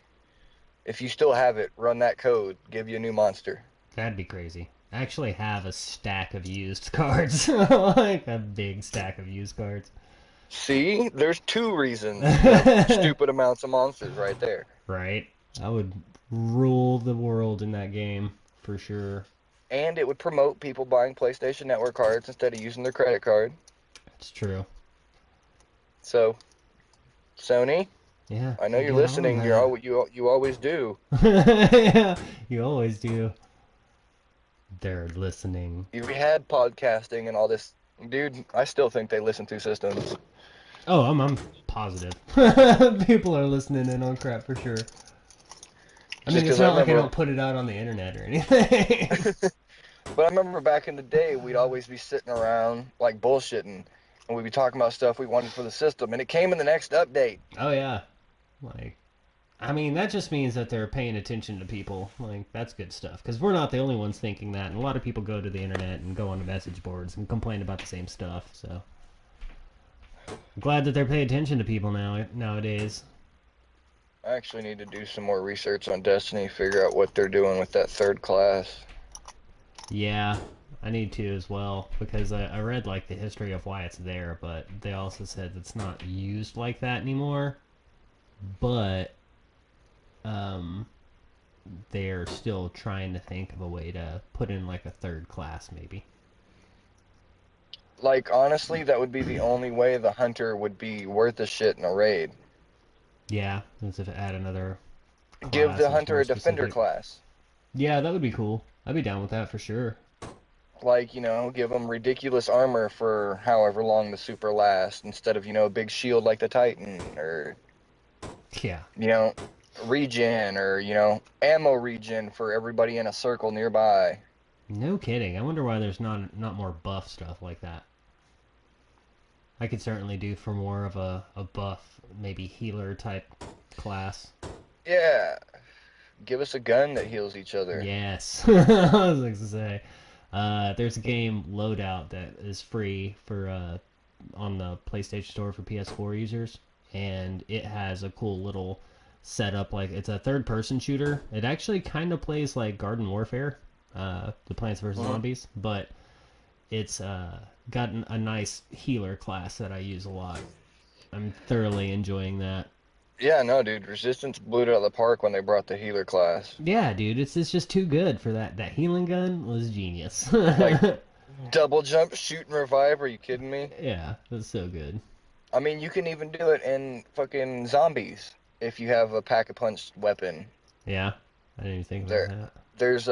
If you still have it, run that code, give you a new monster. That'd be crazy. I actually have a stack of used cards, like a big stack of used cards. See, there's two reasons to have stupid amounts of monsters right there. Right? I would rule the world in that game for sure. And it would promote people buying PlayStation Network cards instead of using their credit card. It's true. So, Sony, Yeah, I know you you're get on listening. You always do. that. Yeah, you always do. They're listening. You had podcasting and all this. Dude, I still think they listen through systems. Oh, I'm positive. People are listening in on crap for sure. I Just mean, it's because I not like I remember, don't put it out on the internet or anything. but I remember back in the day, we'd always be sitting around like bullshitting, and we'd be talking about stuff we wanted for the system, and it came in the next update. Oh yeah, like I mean that just means that they're paying attention to people. Like that's good stuff because we're not the only ones thinking that, and a lot of people go to the internet and go on the message boards and complain about the same stuff. So I'm glad that they're paying attention to people nowadays. I actually need to do some more research on Destiny, figure out what they're doing with that third class. Yeah, I need to as well because I read like the history of why it's there, but they also said it's not used like that anymore. But um, they're still trying to think of a way to put in like a third class, maybe. Like, honestly, that would be the only way the hunter would be worth a shit in a raid. Yeah, as if add another Give class the that's hunter more a defender specific. class. Yeah, that would be cool. I'd be down with that for sure. Like, give them ridiculous armor for however long the super lasts instead of, a big shield like the Titan or, Yeah. you know, regen or, ammo regen for everybody in a circle nearby. No kidding. I wonder why there's not more buff stuff like that. I could certainly do for more of a buff, maybe healer type class. Yeah, give us a gun that heals each other. Yes. I was going to say. There's a game Loadout that is free for on the PlayStation Store for PS4 users, and it has a cool little setup. Like it's a third-person shooter. It actually kind of plays like Garden Warfare, the Plants vs Mhm. Zombies, but it's got a nice healer class that I use a lot. I'm thoroughly enjoying that. Yeah, no, dude, Resistance blew it out of the park when they brought the healer class. Yeah, dude, it's just too good for that. That healing gun was genius. Like, double jump, shoot, and revive, are you kidding me? Yeah, that's so good. I mean, you can even do it in fucking zombies if you have a pack-a-punch weapon. Yeah, I didn't even think about There, that. there's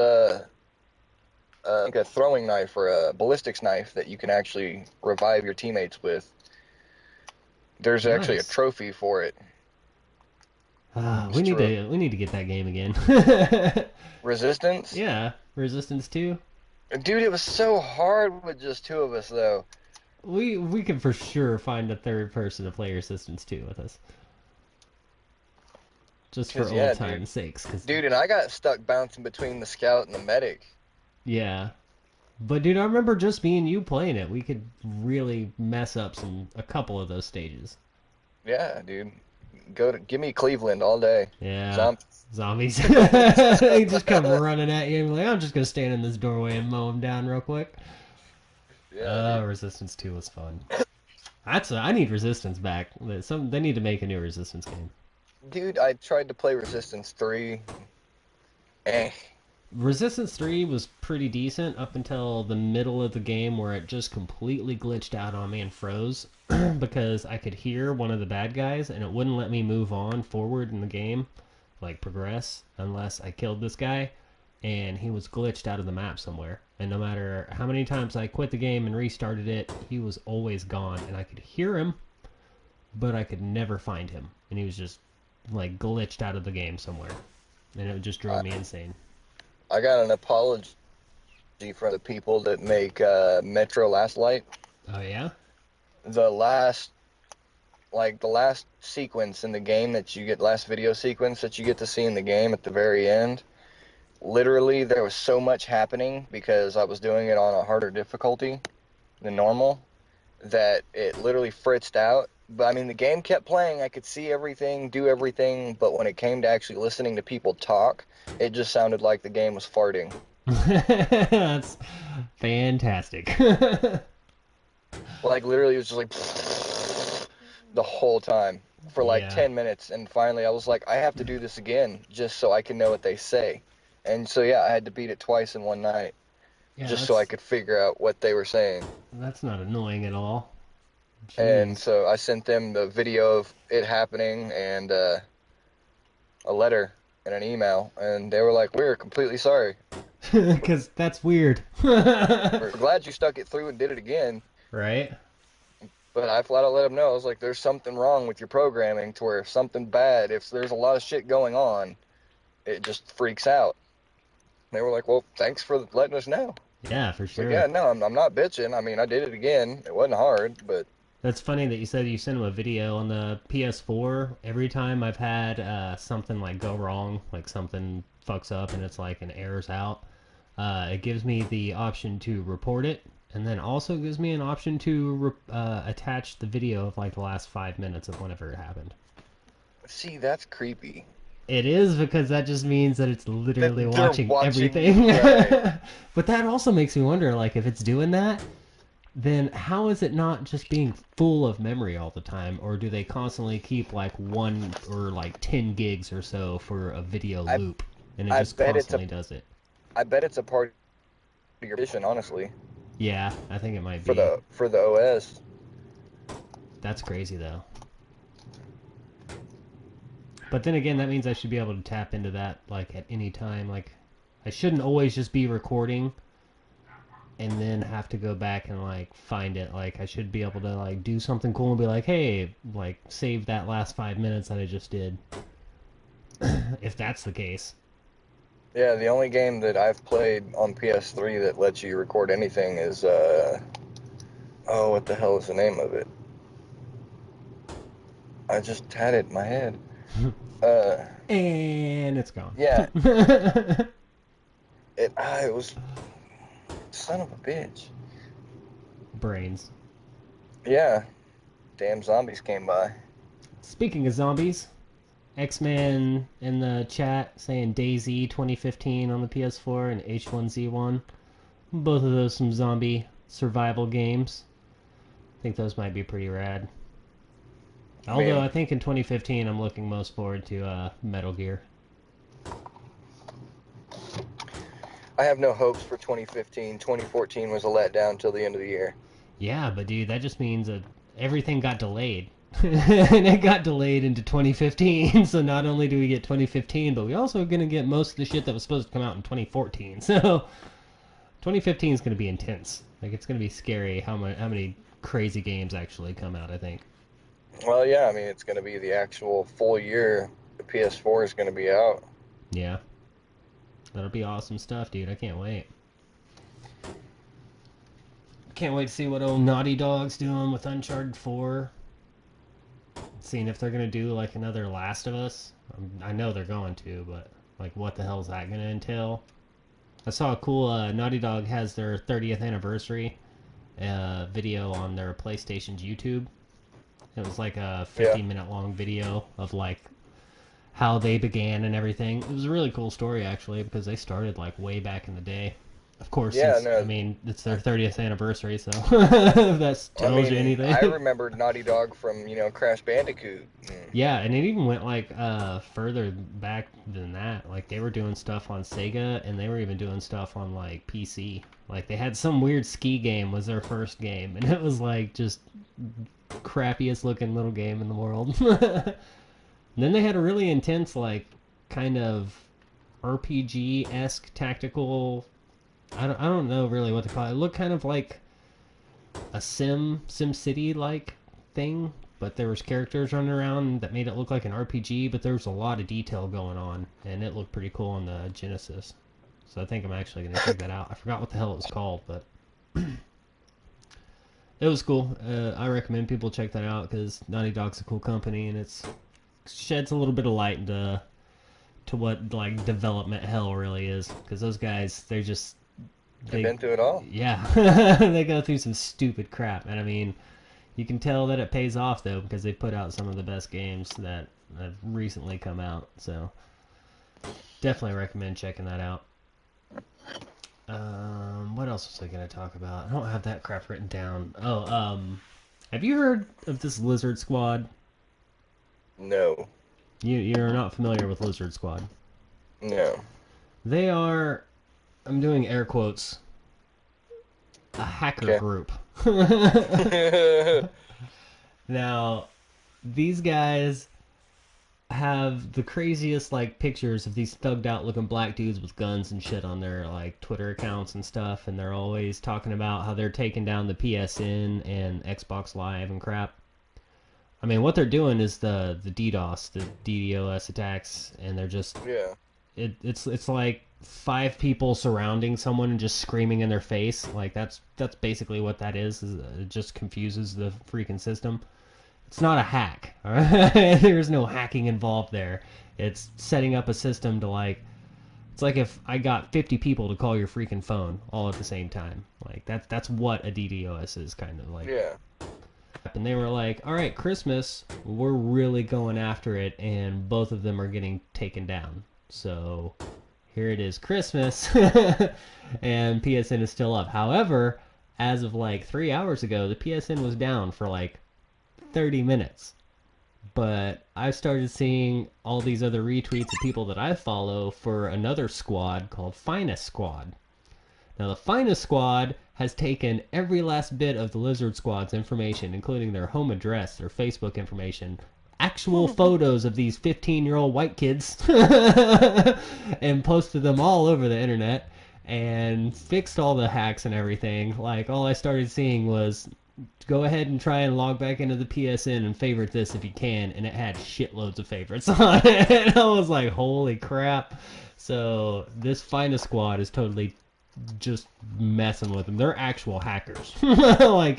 like a throwing knife or a ballistics knife that you can actually revive your teammates with. There's actually a Nice. trophy for it. We Just need to to get that game again. Resistance. Yeah, Resistance 2. Dude, it was so hard with just two of us though. We can for sure find a third person to play Resistance 2 with us, just for Cause old yeah, dude, time's sakes. Cause dude, and I got stuck bouncing between the scout and the medic. yeah, but dude, I remember just me and you playing it. We could really mess up a couple of those stages. Yeah, dude, give me Cleveland all day. Yeah, Zombies. zombies. They just come running at you. And like, I'm just gonna stand in this doorway and mow them down real quick. Yeah, dude. Resistance 2 was fun. I need Resistance back. They need to make a new Resistance game. Dude, I tried to play Resistance 3. Eh. Resistance 3 was pretty decent up until the middle of the game where it just completely glitched out on me and froze because I could hear one of the bad guys and it wouldn't let me move on forward in the game, like progress, unless I killed this guy and he was glitched out of the map somewhere. And no matter how many times I quit the game and restarted it, he was always gone and I could hear him, but I could never find him. And he was just like glitched out of the game somewhere. And it just drove I, me insane. I got an apology from the people that make Metro Last Light. Oh yeah? The last, like the last sequence in the game that you get, last video sequence that you get to see in the game at the very end. Literally, there was so much happening because I was doing it on a harder difficulty than normal that it literally fritzed out. But I mean, the game kept playing. I could see everything, do everything, but when it came to actually listening to people talk, it just sounded like the game was farting. That's fantastic. Like literally, it was just like the whole time for like Yeah. 10 minutes, and finally, I was like, I have to do this again just so I can know what they say. And so yeah, I had to beat it twice in one night Yeah, just so I could figure out what they were saying. that's not annoying at all. And Jeez. so I sent them the video of it happening and a letter and an email, and they were like, "We're completely sorry. Because that's weird. We're glad you stuck it through and did it again." Right? But I flat out let them know. I was like, "There's something wrong with your programming to where if something bad, if there's a lot of shit going on, it just freaks out." And they were like, "Well, thanks for letting us know." Yeah, for It's like, "Yeah, sure. no, I'm not bitching. I mean, I did it again. It wasn't hard, but That's funny that you said you sent him a video on the PS4. Every time I've had something like go wrong, like something fucks up and it's like an error's out, it gives me the option to report it, and then also gives me an option to attach the video of like the last 5 minutes of whenever it happened. see, that's creepy." It is because that just means that it's That literally they're watching watching everything. you, right? But that also makes me wonder, like, if it's doing that, then how is it not just being full of memory all the time, or do they constantly keep like 1 or like 10 gigs or so for a video I loop, and it I just bet it's a constantly does it? I bet it's a part of your vision, honestly, Yeah, I think it might for be. the OS. That's crazy though. But then again, that means I should be able to tap into that like at any time. Like, I shouldn't always just be recording and then have to go back and like find it. Like I should be able to like do something cool and be like, hey, like save that last 5 minutes that I just did. If that's the case. Yeah, the only game that I've played on PS3 that lets you record anything is oh, what the hell is the name of it? I just had it in my head. And it's gone. Yeah. It was son of a bitch. Brains. Yeah. Damn zombies came by. Speaking of zombies, X-Men in the chat saying DayZ 2015 on the PS4 and H1Z1. Both of those some zombie survival games. I think those might be pretty rad. Although I think in 2015 I'm looking most forward to Metal Gear. I have no hopes for 2015. 2014 was a letdown till the end of the year. Yeah, but dude, that just means that everything got delayed. And it got delayed into 2015, so not only do we get 2015, but we also are going to get most of the shit that was supposed to come out in 2014. So 2015 is going to be intense. Like, it's going to be scary how many crazy games actually come out, I think. Well, yeah, I mean, it's going to be the actual full year the PS4 is going to be out. Yeah. That'll be awesome stuff, dude. I can't wait. Can't wait to see what old Naughty Dog's doing with Uncharted 4. Seeing if they're going to do, like, another Last of Us. I know they're going to, but, like, what the hell is that going to entail? I saw a cool Naughty Dog has their 30th anniversary video on their PlayStation's YouTube. It was like a 50-minute long video of, like, how they began and everything. It was a really cool story, actually, because they started, like, way back in the day. Of course, I mean, it's their 30th anniversary, so if that tells you anything. I remember Naughty Dog from, Crash Bandicoot. Yeah, and it even went, like, further back than that. Like, they were doing stuff on Sega, and they were even doing stuff on, like, PC. Like, they had some weird ski game was their first game, and it was, like, just crappiest looking little game in the world. And then they had a really intense, like, kind of RPG-esque tactical... I don't know really what to call it. It looked kind of like a SimCity-like thing, but there was characters running around that made it look like an RPG, but there was a lot of detail going on, and it looked pretty cool on the Genesis. So I think I'm actually going to check that out. I forgot what the hell it was called, but it was cool. I recommend people check that out because Naughty Dog's a cool company, and it sheds a little bit of light into what like development hell really is. Because those guys, they've been through it all. Yeah, they go through some stupid crap, and I mean, you can tell that it pays off though because they put out some of the best games that have recently come out. So definitely recommend checking that out. What else was I gonna talk about? I don't have that crap written down. Oh, have you heard of this Lizard Squad? No. You're not familiar with Lizard Squad? No. They are, I'm doing air quotes, a hacker group. Now, these guys have the craziest like pictures of these thugged out looking black dudes with guns and shit on their like Twitter accounts and stuff, and they're always talking about how they're taking down the PSN and Xbox Live and crap. I mean, what they're doing is the DDoS, the DDoS attacks, and they're just it's like 5 people surrounding someone and just screaming in their face. Like that's basically what that is it just confuses the freaking system. It's not a hack, all right? There's no hacking involved there. It's setting up a system to like, it's like if I got 50 people to call your freaking phone all at the same time. Like that's what a DDoS is, kind of like. Yeah. And they were like, all right, Christmas, we're really going after it, and both of them are getting taken down. So here it is, Christmas, and PSN is still up. However, as of like 3 hours ago, the PSN was down for like 30 minutes. But I've started seeing all these other retweets of people that I follow for another squad called Finest Squad. Now, the Finest Squad has taken every last bit of the Lizard Squad's information, including their home address, their Facebook information, actual photos of these 15-year-old white kids, and posted them all over the internet. and fixed all the hacks and everything. Like, all I started seeing was go ahead and try and log back into the PSN and favorite this if you can, and it had shitloads of favorites on it. And I was like, holy crap. So this Finest Squad is totally just messing with them. They're actual hackers. Like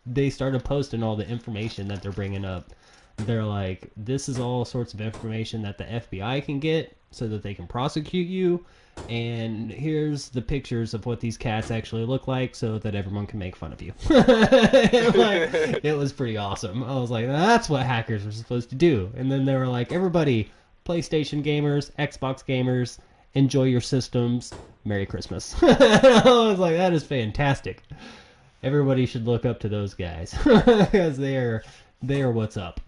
they started posting all the information that they're bringing up. They're like, this is all sorts of information that the FBI can get so that they can prosecute you. And here's the pictures of what these cats actually look like so that everyone can make fun of you. Like, it was pretty awesome. I was like, that's what hackers are supposed to do. And then they were like, everybody, PlayStation gamers, Xbox gamers, enjoy your systems. Merry Christmas. I was like, that is fantastic. Everybody should look up to those guys because they are what's up.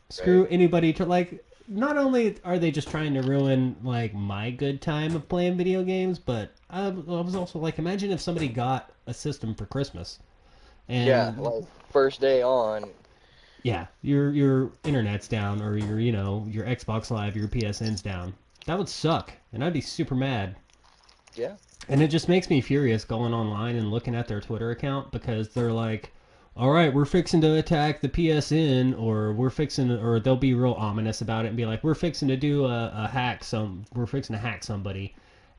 Screw anybody to like. Not only are they just trying to ruin like my good time of playing video games, but I was also like, imagine if somebody got a system for Christmas, and Yeah, like first day on. yeah, your internet's down, or your Xbox Live, your PSN's down. That would suck, and I'd be super mad. Yeah. And it just makes me furious going online and looking at their Twitter account because they're like, all right, we're fixing to attack the PSN, or they'll be real ominous about it and be like, we're fixing to do we're fixing to hack somebody.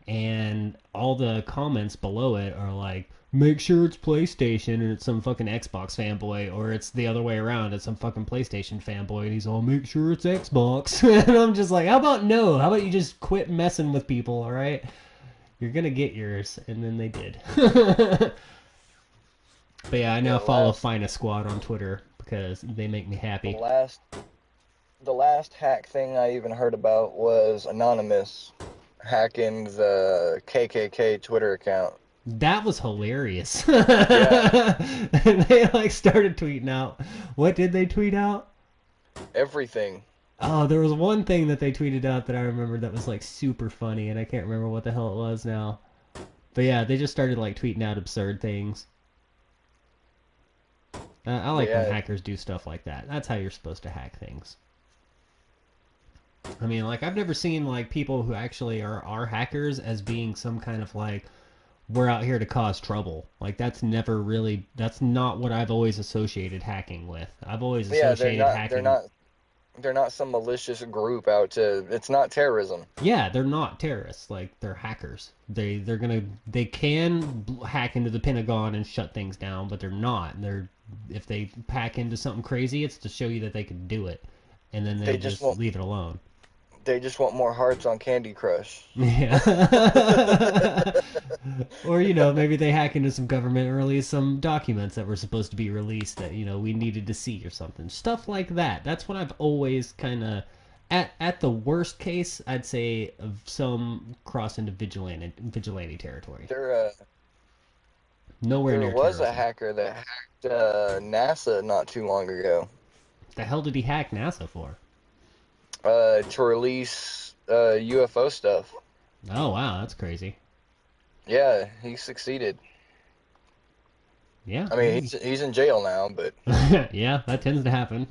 And all the comments below it are like, make sure it's PlayStation and it's some fucking Xbox fanboy, or it's the other way around, it's some fucking PlayStation fanboy and he's all, make sure it's Xbox. And I'm just like, how about you just quit messing with people, all right? You're gonna get yours. And then they did. But yeah, I now follow Finest Squad on Twitter because they make me happy. The last hack thing I even heard about was Anonymous hacking the KKK Twitter account. That was hilarious. Yeah. And they like started tweeting out. What did they tweet out? Everything. Oh, there was one thing that they tweeted out that I remember that was like super funny, and I can't remember what the hell it was now. But yeah, they just started like tweeting out absurd things. I like when hackers do stuff like that. That's how you're supposed to hack things. I mean, like, I've never seen like people who actually are hackers as being some kind of like, we're out here to cause trouble. Like, that's not what I've always associated hacking with. I've always associated hacking. They're not some malicious group out to. It's not terrorism. Yeah, they're not terrorists. Like, they're hackers. They can hack into the Pentagon and shut things down, but they're not. If they hack into something crazy, it's to show you that they can do it, and then they just leave it alone. They just want more hearts on Candy Crush. Yeah. Or, maybe they hack into some government and release some documents that were supposed to be released that, we needed to see or something. Stuff like that. That's what I've always kind of... At the worst case, I'd say of some cross into vigilante territory. Nowhere near There was terrorism. a hacker that hacked NASA not too long ago. The hell did he hack NASA for? To release UFO stuff. Oh, wow, that's crazy. Yeah, he succeeded. Yeah. I mean, he's in jail now, but yeah, that tends to happen.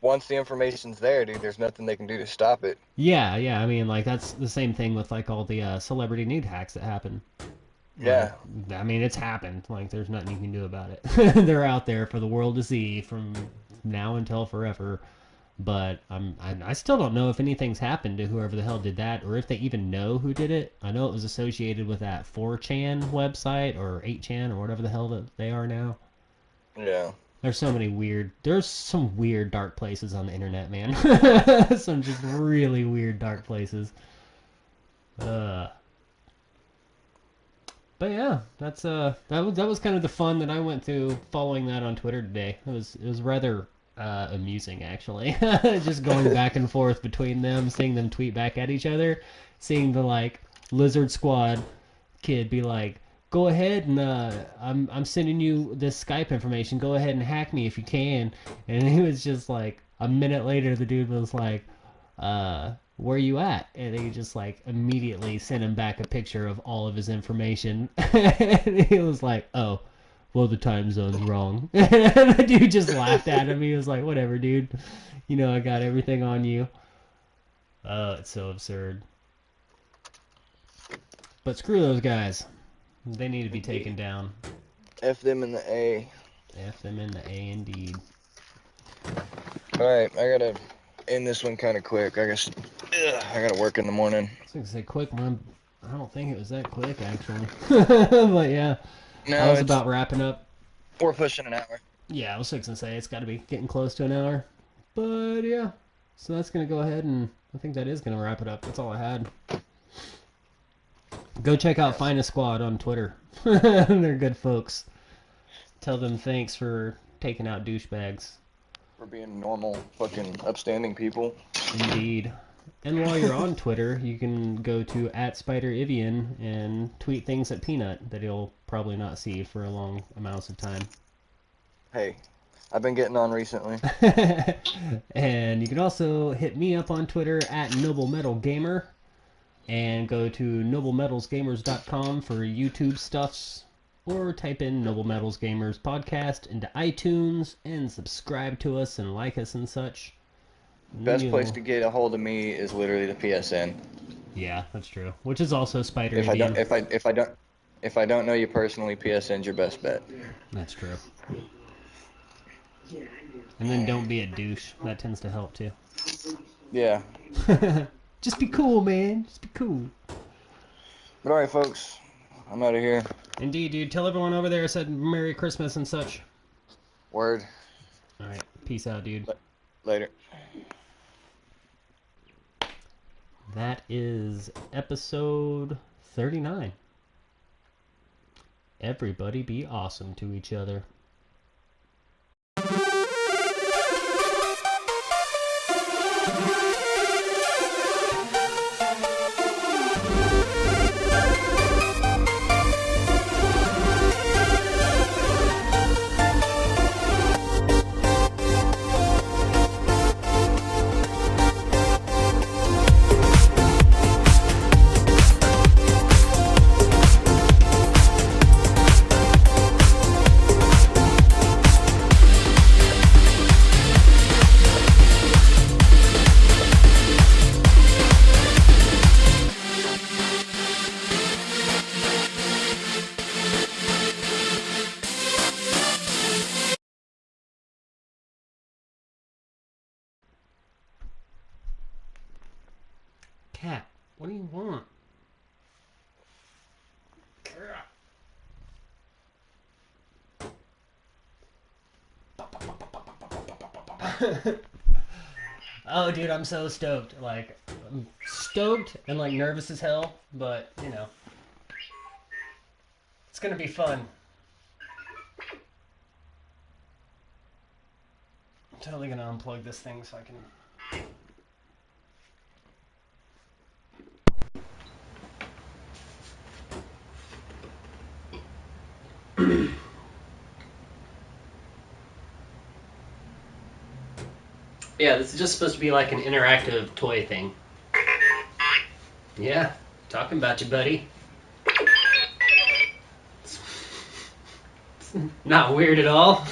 once the information's there, dude, there's nothing they can do to stop it. Yeah. I mean, like, that's the same thing with like all the celebrity nude hacks that happen. Yeah. Like, I mean, it's happened. Like, there's nothing you can do about it. They're out there for the world to see from now until forever. But I still don't know if anything's happened to whoever the hell did that, or if they even know who did it. I know it was associated with that 4chan website, or 8chan, or whatever the hell that they are now. Yeah. There's some weird dark places on the internet, man. Some just really weird dark places. But yeah, that was kind of the fun that I went through following that on Twitter today. It was rather amusing, actually. Just going back and forth between them, seeing them tweet back at each other, seeing the like Lizard Squad kid be like, go ahead and I'm sending you this Skype information, go ahead and hack me if you can. And he was just like, a minute later the dude was like, where you at? And he just like immediately sent him back a picture of all of his information. And he was like, oh, well, the time zone's wrong. And the dude just laughed at him. He was like, whatever, dude. I got everything on you. It's so absurd. But screw those guys. They need to be taken down. F them in the A. F them in the A indeed. Alright, I gotta end this one kind of quick. I gotta work in the morning. I was gonna say quick, man. I don't think it was that quick, actually. But yeah, No, I was about wrapping up. We're pushing an hour. Yeah, I was gonna say it's got to be getting close to an hour. But yeah, so that's gonna go ahead, and I think that is gonna wrap it up. That's all I had. Go check out Finest Squad on Twitter. They're good folks. Tell them thanks for taking out douchebags. For being normal, fucking upstanding people. Indeed. And while you're on Twitter, you can go to @SpiderIvian and tweet things at Peanut that he'll probably not see for a long amounts of time. Hey, I've been getting on recently. And you can also hit me up on Twitter @NobleMetalGamer and go to noblemetalsgamers.com for YouTube stuffs, or type in Noble Metals Gamers Podcast into iTunes and subscribe to us and like us and such. Best place to get a hold of me is literally the PSN. Yeah, that's true. Which is also Spider. If I don't know you personally, PSN's your best bet. That's true. And then don't be a douche. That tends to help too. Yeah. Just be cool, man. Just be cool. But alright, folks. I'm out of here. Indeed, dude. Tell everyone over there I said Merry Christmas and such. Word. Alright. Peace out, dude. Later. That is episode 39. Everybody be awesome to each other. Cat, what do you want? Oh, dude, I'm so stoked. Like, I'm stoked and, like, nervous as hell, but, you know, it's gonna be fun. I'm totally gonna unplug this thing so I can... Yeah, this is just supposed to be like an interactive toy thing. Yeah, talking about you, buddy. It's not weird at all.